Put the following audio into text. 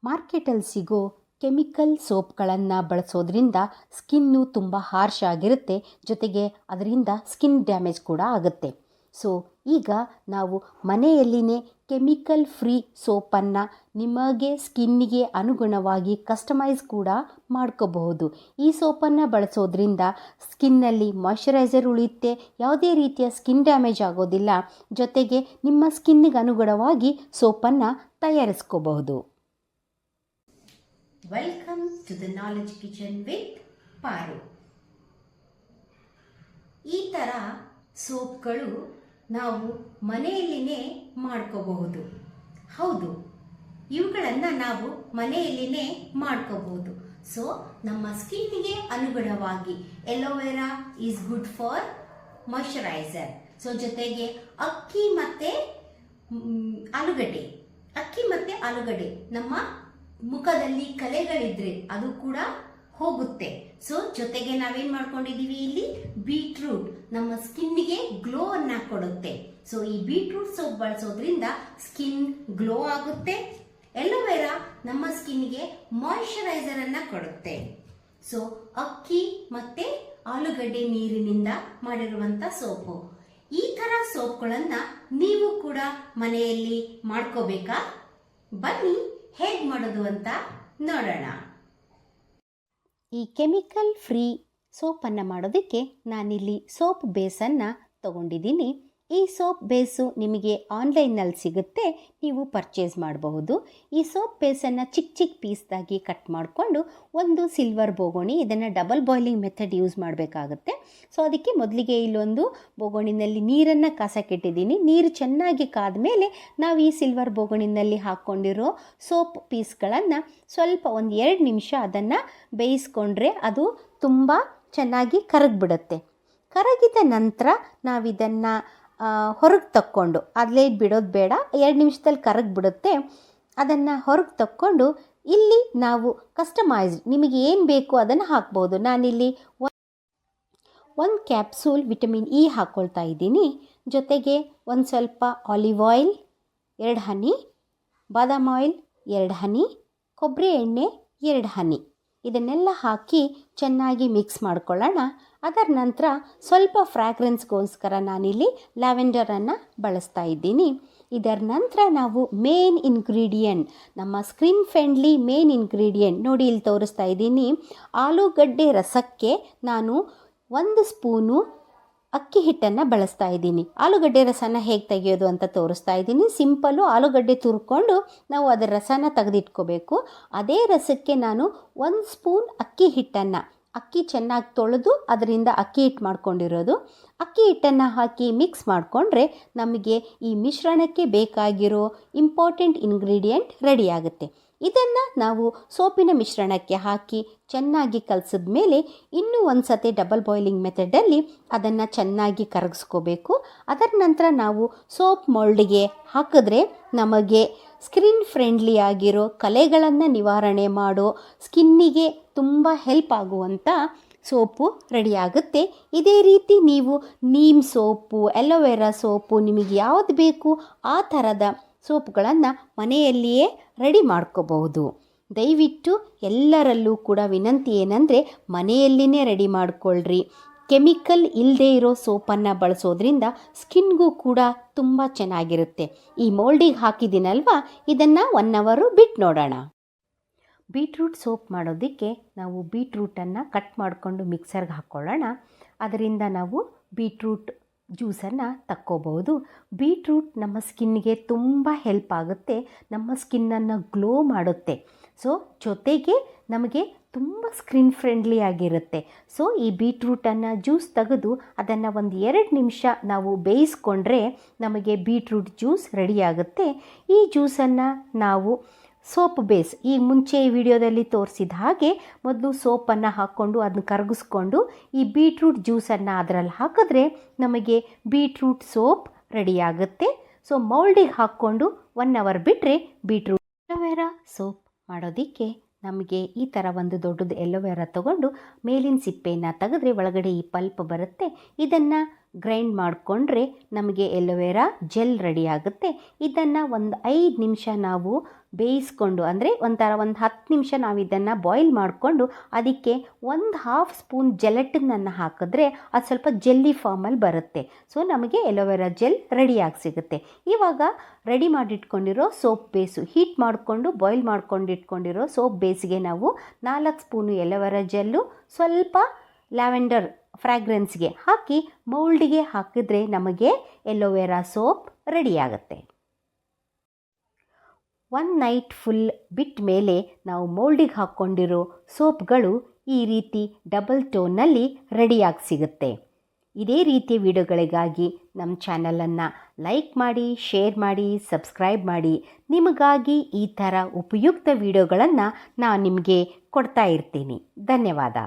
ಮಾರ್ಕೆಟಲ್ಲಿ ಸಿಗೋ ಕೆಮಿಕಲ್ ಸೋಪ್ಗಳನ್ನು ಬಳಸೋದ್ರಿಂದ ಸ್ಕಿನ್ನು ತುಂಬ ಹಾರ್ಶ್ ಆಗಿರುತ್ತೆ, ಜೊತೆಗೆ ಅದರಿಂದ ಸ್ಕಿನ್ ಡ್ಯಾಮೇಜ್ ಕೂಡ ಆಗುತ್ತೆ. ಸೊ ಈಗ ನಾವು ಮನೆಯಲ್ಲಿನೇ ಕೆಮಿಕಲ್ ಫ್ರೀ ಸೋಪನ್ನು ನಿಮಗೆ ಸ್ಕಿನ್ನಿಗೆ ಅನುಗುಣವಾಗಿ ಕಸ್ಟಮೈಸ್ ಕೂಡ ಮಾಡ್ಕೋಬಹುದು. ಈ ಸೋಪನ್ನು ಬಳಸೋದ್ರಿಂದ ಸ್ಕಿನ್ನಲ್ಲಿ ಮಾಯ್ಶ್ಚರೈಸರ್ ಉಳಿಯುತ್ತೆ, ಯಾವುದೇ ರೀತಿಯ ಸ್ಕಿನ್ ಡ್ಯಾಮೇಜ್ ಆಗೋದಿಲ್ಲ, ಜೊತೆಗೆ ನಿಮ್ಮ ಸ್ಕಿನ್ನಿಗೆ ಅನುಗುಣವಾಗಿ ಸೋಪನ್ನು ತಯಾರಿಸ್ಕೋಬಹುದು. Welcome to the knowledge kitchen with Paru. ಈ ಥರ ಸೋಪ್ಗಳು ನಾವು ಮನೆಯಲ್ಲಿನೇ ಮಾಡ್ಕೋಬಹುದು. ಹೌದು, ಇವುಗಳನ್ನು ನಾವು ಮನೆಯಲ್ಲಿನೇ ಮಾಡ್ಕೋಬಹುದು. ಸೊ ನಮ್ಮ ಸ್ಕಿನ್ನಿಗೆ ಅನುಗುಣವಾಗಿ aloe vera is good for moisturiser. So ಜೊತೆಗೆ ಅಕ್ಕಿ ಮತ್ತು ಆಲೂಗಡ್ಡೆ ನಮ್ಮ ಮುಖದಲ್ಲಿ ಕಲೆಗಳಿದ್ರೆ ಅದು ಕೂಡ ಹೋಗುತ್ತೆ. ಸೊ ಜೊತೆಗೆ ನಾವೇನ್ ಮಾಡ್ಕೊಂಡಿದೀವಿ, ಇಲ್ಲಿ ಬೀಟ್ರೂಟ್ ನಮ್ಮ ಸ್ಕಿನ್ನಿಗೆ ಗ್ಲೋ ಅನ್ನ ಕೊಡುತ್ತೆ. ಸೊ ಈ ಬೀಟ್ರೂಟ್ ಸೋಪ್ ಬಳಸೋದ್ರಿಂದ ಸ್ಕಿನ್ ಗ್ಲೋ ಆಗುತ್ತೆ. ಎಲೋವೆರಾ ನಮ್ಮ ಸ್ಕಿನ್ಗೆ ಮಾಯ್ಶ್ಚರೈಸರ್ ಅನ್ನ ಕೊಡುತ್ತೆ. ಸೊ ಅಕ್ಕಿ ಮತ್ತೆ ಆಲೂಗಡ್ಡೆ ನೀರಿನಿಂದ ಮಾಡಿರುವಂತ ಸೋಪು. ಈ ತರ ಸೋಪ್ಗಳನ್ನ ನೀವು ಕೂಡ ಮನೆಯಲ್ಲಿ ಮಾಡ್ಕೋಬೇಕಾ? ಬನ್ನಿ ಹೇಗೆ ಮಾಡೋದು ಅಂತ ನೋಡೋಣ. ಈ ಕೆಮಿಕಲ್ ಫ್ರೀ ಸೋಪನ್ನು ಮಾಡೋದಕ್ಕೆ ನಾನಿಲ್ಲಿ ಸೋಪ್ ಬೇಸನ್ನು ತಗೊಂಡಿದ್ದೀನಿ. ಈ ಸೋಪ್ ಬೇಸು ನಿಮಗೆ ಆನ್ಲೈನ್ನಲ್ಲಿ ಸಿಗುತ್ತೆ, ನೀವು ಪರ್ಚೇಸ್ ಮಾಡಬಹುದು. ಈ ಸೋಪ್ ಬೇಸನ್ನು ಚಿಕ್ಕ ಚಿಕ್ಕ ಪೀಸ್ದಾಗಿ ಕಟ್ ಮಾಡಿಕೊಂಡು ಒಂದು ಸಿಲ್ವರ್ ಬೋಗೋಣಿ, ಇದನ್ನು ಡಬಲ್ ಬಾಯ್ಲಿಂಗ್ ಮೆಥಡ್ ಯೂಸ್ ಮಾಡಬೇಕಾಗುತ್ತೆ. ಸೊ ಅದಕ್ಕೆ ಮೊದಲಿಗೆ ಇಲ್ಲೊಂದು ಬೋಗೋಣಿನಲ್ಲಿ ನೀರನ್ನು ಕಾಸಕ್ಕಿಟ್ಟಿದ್ದೀನಿ. ನೀರು ಚೆನ್ನಾಗಿ ಕಾದ ಮೇಲೆ ನಾವು ಈ ಸಿಲ್ವರ್ ಬೋಗೋಣಿನಲ್ಲಿ ಹಾಕ್ಕೊಂಡಿರೋ ಸೋಪ್ ಪೀಸ್ಗಳನ್ನು ಸ್ವಲ್ಪ ಒಂದು 2 ನಿಮಿಷ ಅದನ್ನು ಬೇಯಿಸ್ಕೊಂಡ್ರೆ ಅದು ತುಂಬ ಚೆನ್ನಾಗಿ ಕರಗಿಬಿಡುತ್ತೆ. ಕರಗಿದ ನಂತರ ನಾವಿದನ್ನು ಹೊರಗೆ ತಕ್ಕೊಂಡು, ಅಲ್ಲೇ ಬಿಡೋದು ಬೇಡ, 2 ನಿಮಿಷದಲ್ಲಿ ಕರಗಿಬಿಡುತ್ತೆ. ಅದನ್ನು ಹೊರಗೆ ತಕ್ಕೊಂಡು ಇಲ್ಲಿ ನಾವು ಕಸ್ಟಮೈಸ್ಡ್ ನಿಮಗೆ ಏನು ಬೇಕು ಅದನ್ನು ಹಾಕ್ಬೋದು. ನಾನಿಲ್ಲಿ 1 ಕ್ಯಾಪ್ಸೂಲ್ ವಿಟಮಿನ್ ಇ ಹಾಕ್ಕೊಳ್ತಾ ಇದ್ದೀನಿ. ಜೊತೆಗೆ ಒಂದು ಸ್ವಲ್ಪ ಆಲಿವ್ ಆಯಿಲ್ 2 ಹನಿ, ಬಾದಾಮ್ ಆಯಿಲ್ 2 ಹನಿ, ಕೊಬ್ಬರಿ ಎಣ್ಣೆ 2 ಹನಿ, ಇದನ್ನೆಲ್ಲ ಹಾಕಿ ಚೆನ್ನಾಗಿ ಮಿಕ್ಸ್ ಮಾಡ್ಕೊಳ್ಳೋಣ. ಅದರ ನಂತರ ಸ್ವಲ್ಪ ಫ್ರ್ಯಾಗ್ರೆನ್ಸ್ಗೋಸ್ಕರ ನಾನಿಲ್ಲಿ ಲ್ಯಾವೆಂಡರನ್ನು ಬಳಸ್ತಾ ಇದ್ದೀನಿ. ಇದರ ನಂತರ ನಾವು ಮೇನ್ ಇಂಗ್ರೀಡಿಯೆಂಟ್, ನಮ್ಮ ಸ್ಕಿನ್ ಫ್ರೆಂಡ್ಲಿ ಮೇನ್ ಇಂಗ್ರೀಡಿಯೆಂಟ್ ನೋಡಿ ಇಲ್ಲಿ ತೋರಿಸ್ತಾ ಇದ್ದೀನಿ. ಆಲೂಗಡ್ಡೆ ರಸಕ್ಕೆ ನಾನು 1 ಸ್ಪೂನು ಅಕ್ಕಿ ಹಿಟ್ಟನ್ನು ಬಳಸ್ತಾ ಇದ್ದೀನಿ. ಆಲೂಗಡ್ಡೆ ರಸನ ಹೇಗೆ ತೆಗೆಯೋದು ಅಂತ ತೋರಿಸ್ತಾ ಇದ್ದೀನಿ. ಸಿಂಪಲ್ಲು ಆಲೂಗಡ್ಡೆ ತುರ್ಕೊಂಡು ನಾವು ಅದರ ರಸನ ತೆಗೆದಿಟ್ಕೋಬೇಕು. ಅದೇ ರಸಕ್ಕೆ ನಾನು 1 ಸ್ಪೂನ್ ಅಕ್ಕಿ ಚೆನ್ನಾಗಿ ತೊಳೆದು ಅದರಿಂದ ಅಕ್ಕಿ ಹಿಟ್ಟು ಮಾಡ್ಕೊಂಡಿರೋದು, ಅಕ್ಕಿ ಹಿಟ್ಟನ್ನು ಹಾಕಿ ಮಿಕ್ಸ್ ಮಾಡಿಕೊಂಡ್ರೆ ನಮಗೆ ಈ ಮಿಶ್ರಣಕ್ಕೆ ಬೇಕಾಗಿರೋ ಇಂಪಾರ್ಟೆಂಟ್ ಇಂಗ್ರೀಡಿಯೆಂಟ್ ರೆಡಿ ಆಗುತ್ತೆ. ಇದನ್ನು ನಾವು ಸೋಪಿನ ಮಿಶ್ರಣಕ್ಕೆ ಹಾಕಿ ಚೆನ್ನಾಗಿ ಕಲಸಿದ ಮೇಲೆ ಇನ್ನೂ ಒಂದು ಸತಿ ಡಬಲ್ ಬಾಯ್ಲಿಂಗ್ ಮೆಥಡಲ್ಲಿ ಅದನ್ನು ಚೆನ್ನಾಗಿ ಕರಗಿಸ್ಕೋಬೇಕು. ಅದರ ನಂತರ ನಾವು ಸೋಪ್ ಮೋಲ್ಡಿಗೆ ಹಾಕಿದ್ರೆ ನಮಗೆ ಸ್ಕಿನ್ ಫ್ರೆಂಡ್ಲಿ ಆಗಿರೋ ಕಲೆಗಳನ್ನು ನಿವಾರಣೆ ಮಾಡೋ, ಸ್ಕಿನ್ನಿಗೆ ತುಂಬ ಹೆಲ್ಪ್ ಆಗುವಂಥ ಸೋಪು ರೆಡಿಯಾಗುತ್ತೆ. ಇದೇ ರೀತಿ ನೀವು ನೀಮ್ ಸೋಪು, ಎಲೋವೆರಾ ಸೋಪು, ನಿಮಗೆ ಯಾವುದು ಬೇಕು ಆ ಥರದ ಸೋಪುಗಳನ್ನು ಮನೆಯಲ್ಲಿಯೇ ರೆಡಿ ಮಾಡ್ಕೋಬಹುದು. ದಯವಿಟ್ಟು ಎಲ್ಲರಲ್ಲೂ ಕೂಡ ವಿನಂತಿ ಏನಂದರೆ ಮನೆಯಲ್ಲಿನೇ ರೆಡಿ ಮಾಡ್ಕೊಳ್ರಿ. ಕೆಮಿಕಲ್ ಇಲ್ಲದೆ ಇರೋ ಸೋಪನ್ನು ಬಳಸೋದ್ರಿಂದ ಸ್ಕಿನ್ಗೂ ಕೂಡ ತುಂಬ ಚೆನ್ನಾಗಿರುತ್ತೆ. ಈ ಮೋಲ್ಡಿಗೆ ಹಾಕಿದ್ದೀನಲ್ವ, ಇದನ್ನು 1 ಅವರ್ ಬಿಟ್ಟು ನೋಡೋಣ. ಬೀಟ್ರೂಟ್ ಸೋಪ್ ಮಾಡೋದಕ್ಕೆ ನಾವು ಬೀಟ್ರೂಟನ್ನು ಕಟ್ ಮಾಡಿಕೊಂಡು ಮಿಕ್ಸರ್ಗೆ ಹಾಕ್ಕೊಳ್ಳೋಣ. ಅದರಿಂದ ನಾವು ಬೀಟ್ರೂಟ್ ಜ್ಯೂಸನ್ನು ತಕ್ಕೋಬಹುದು. ಬೀಟ್ರೂಟ್ ನಮ್ಮ ಸ್ಕಿನ್ಗೆ ತುಂಬ ಹೆಲ್ಪ್ ಆಗುತ್ತೆ, ನಮ್ಮ ಸ್ಕಿನ್ನನ್ನು ಗ್ಲೋ ಮಾಡುತ್ತೆ. ಸೊ ಜೊತೆಗೆ ನಮಗೆ ತುಂಬ ಸ್ಕಿನ್ ಫ್ರೆಂಡ್ಲಿ ಆಗಿರುತ್ತೆ. ಸೊ ಈ ಬೀಟ್ರೂಟನ್ನು ಜ್ಯೂಸ್ ತೆಗೆದು ಅದನ್ನು ಒಂದು 2 ನಿಮಿಷ ನಾವು ಬೇಯಿಸ್ಕೊಂಡ್ರೆ ನಮಗೆ ಬೀಟ್ರೂಟ್ ಜ್ಯೂಸ್ ರೆಡಿಯಾಗುತ್ತೆ. ಈ ಜ್ಯೂಸನ್ನು ನಾವು ಸೋಪ್ ಬೇಸ್, ಈ ಮುಂಚೆ ಈ ವಿಡಿಯೋದಲ್ಲಿ ತೋರಿಸಿದ ಹಾಗೆ ಮೊದಲು ಸೋಪನ್ನು ಹಾಕ್ಕೊಂಡು ಅದನ್ನು ಕರಗಿಸ್ಕೊಂಡು ಈ ಬೀಟ್ರೂಟ್ ಜ್ಯೂಸನ್ನು ಅದರಲ್ಲಿ ಹಾಕಿದ್ರೆ ನಮಗೆ ಬೀಟ್ರೂಟ್ ಸೋಪ್ ರೆಡಿಯಾಗುತ್ತೆ. ಸೊ ಮೌಲ್ಡಿಗೆ ಹಾಕ್ಕೊಂಡು 1 ಅವರ್ ಬಿಟ್ಟರೆ ಬೀಟ್ರೂಟ್ ಎಲೋವೆರಾ ಸೋಪ್ ಮಾಡೋದಕ್ಕೆ ನಮಗೆ ಈ ಥರ ಒಂದು ದೊಡ್ಡದು ಎಲೋವೆರಾ ತೊಗೊಂಡು ಮೇಲಿನ ಸಿಪ್ಪೆಯನ್ನು ತೆಗೆದ್ರೆ ಒಳಗಡೆ ಈ ಪಲ್ಪ್ ಬರುತ್ತೆ. ಇದನ್ನು ಗ್ರೈಂಡ್ ಮಾಡಿಕೊಂಡ್ರೆ ನಮಗೆ ಎಲೋವೆರಾ ಜೆಲ್ ರೆಡಿ ಆಗುತ್ತೆ. ಇದನ್ನು ಒಂದು 5 ನಿಮಿಷ ನಾವು ಬೇಯಿಸ್ಕೊಂಡು, ಅಂದರೆ ಒಂದು 10 ನಿಮಿಷ ನಾವು ಇದನ್ನು ಬಾಯ್ಲ್ ಮಾಡಿಕೊಂಡು ಅದಕ್ಕೆ 1/2 ಸ್ಪೂನ್ ಜೆಲಟಿನನ್ನು ಹಾಕಿದ್ರೆ ಅದು ಸ್ವಲ್ಪ ಜೆಲ್ಲಿ ಫಾರ್ಮಲ್ಲಿ ಬರುತ್ತೆ. ಸೊ ನಮಗೆ ಎಲೋವೆರಾ ಜೆಲ್ ರೆಡಿಯಾಗಿ ಸಿಗುತ್ತೆ. ಇವಾಗ ರೆಡಿ ಮಾಡಿಟ್ಕೊಂಡಿರೋ ಸೋಪ್ ಬೇಸು, ಹೀಟ್ ಮಾಡಿಕೊಂಡು ಬಾಯ್ಲ್ ಮಾಡ್ಕೊಂಡು ಇಟ್ಕೊಂಡಿರೋ ಸೋಪ್ ಬೇಸಿಗೆ ನಾವು 4 ಸ್ಪೂನು ಎಲೋವೆರಾ ಜೆಲ್ಲು, ಸ್ವಲ್ಪ ಲ್ಯಾವೆಂಡರ್ ಫ್ರ್ಯಾಗ್ರೆನ್ಸ್ಗೆ ಹಾಕಿ ಮೌಲ್ಡಿಗೆ ಹಾಕಿದ್ರೆ ನಮಗೆ ಎಲೋವೆರಾ ಸೋಪ್ ರೆಡಿಯಾಗುತ್ತೆ. 1 ನೈಟ್ ಫುಲ್ ಬಿಟ್ಟ ಮೇಲೆ ನಾವು ಮೌಲ್ಡಿಗೆ ಹಾಕ್ಕೊಂಡಿರೋ ಸೋಪ್ಗಳು ಈ ರೀತಿ ಡಬಲ್ ಟೋನಲ್ಲಿ ರೆಡಿಯಾಗಿ ಸಿಗುತ್ತೆ. ಇದೇ ರೀತಿಯ ವಿಡಿಯೋಗಳಿಗಾಗಿ ನಮ್ಮ ಚಾನಲನ್ನು ಲೈಕ್ ಮಾಡಿ, ಶೇರ್ ಮಾಡಿ, ಸಬ್ಸ್ಕ್ರೈಬ್ ಮಾಡಿ. ನಿಮಗಾಗಿ ಈ ಥರ ಉಪಯುಕ್ತ ವಿಡಿಯೋಗಳನ್ನು ನಾನು ನಿಮಗೆ ಕೊಡ್ತಾ ಇರ್ತೀನಿ. ಧನ್ಯವಾದ.